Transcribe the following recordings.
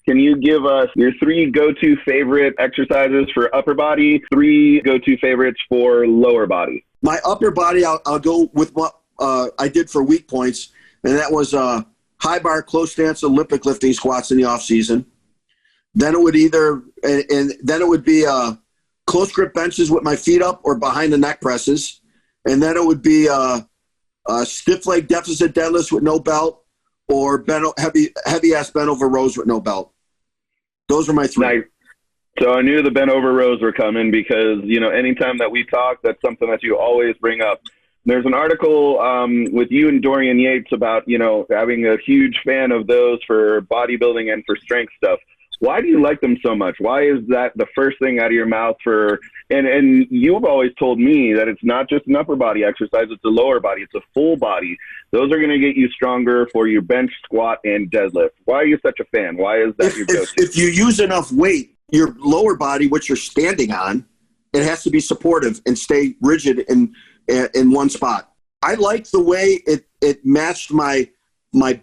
Can you give us your 3 go-to favorite exercises for upper body, 3 go-to favorites for lower body? My upper body, I'll go with what I did for weak points, and that was high bar, close stance, Olympic lifting squats in the off season. Then it would then it would be close grip benches with my feet up or behind the neck presses, and then it would be stiff leg deficit deadlifts with no belt, or heavy ass bent over rows with no belt. Those are my 3. Nice. So I knew the bent over rows were coming because, you know, anytime that we talk, that's something that you always bring up. There's an article with you and Dorian Yates about, you know, having a huge fan of those for bodybuilding and for strength stuff. Why do you like them so much? Why is that the first thing out of your mouth for, and you've always told me that it's not just an upper body exercise, it's a lower body, it's a full body. Those are going to get you stronger for your bench, squat, and deadlift. Why are you such a fan? Why is that your go-to? If you use enough weight, your lower body, which you're standing on, it has to be supportive and stay rigid in one spot. I like the way it matched my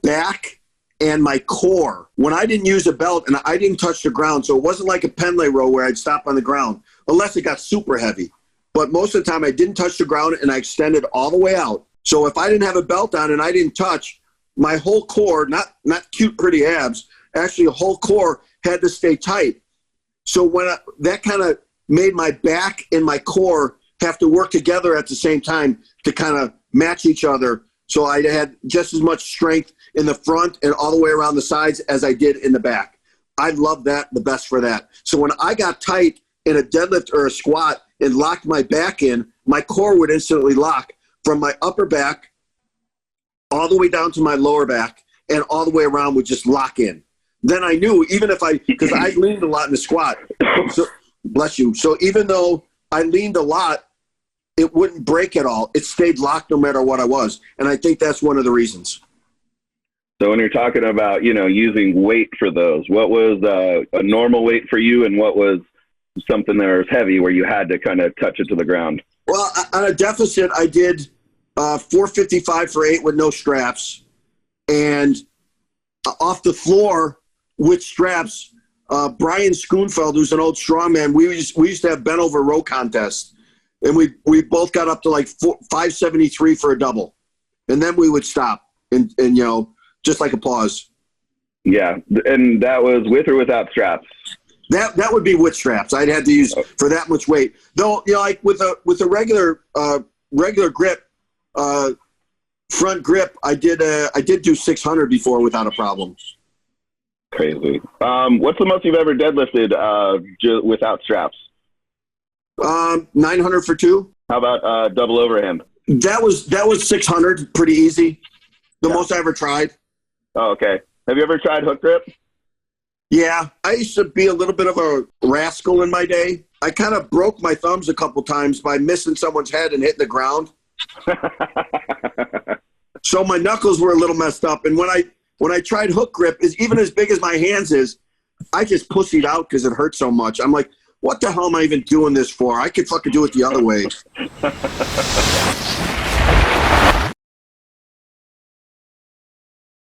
back and my core when I didn't use a belt and I didn't touch the ground. So it wasn't like a Pendlay row where I'd stop on the ground unless it got super heavy. But most of the time I didn't touch the ground and I extended all the way out. So if I didn't have a belt on and I didn't touch, my whole core, not cute, pretty abs, actually the whole core had to stay tight. So that kind of made my back and my core have to work together at the same time to kind of match each other. So I had just as much strength in the front and all the way around the sides as I did in the back. I love that the best for that. So when I got tight in a deadlift or a squat and locked my back in, my core would instantly lock from my upper back all the way down to my lower back, and all the way around would just lock in. Then I knew, even if because I leaned a lot in the squat. So, bless you. So even though I leaned a lot, it wouldn't break at all. It stayed locked no matter what I was. And I think that's one of the reasons. So when you're talking about, you know, using weight for those, what was a normal weight for you, and what was something that was heavy where you had to kind of touch it to the ground? Well, on a deficit, I did 455 for 8 with no straps. And off the floor with straps, Brian Schoonfeld, who's an old strongman, we used to have bent over row contests. And we both got up to like 573 for a double. And then we would stop and you know, just like a pause. Yeah. And that was with or without straps? That would be with straps. I'd had to use for that much weight. Though, you know, like with a regular grip, front grip, I did do 600 before without a problem. Crazy. What's the most you've ever deadlifted without straps? 900 for 2. How about double overhand? That was 600, pretty easy. The most I ever tried. Oh, okay. Have you ever tried hook grip? Yeah, I used to be a little bit of a rascal in my day. I kind of broke my thumbs a couple times by missing someone's head and hitting the ground. So my knuckles were a little messed up. And when I tried hook grip, is even as big as my hands is, I just pussied out because it hurt so much. I'm like, what the hell am I even doing this for? I could fucking do it the other way.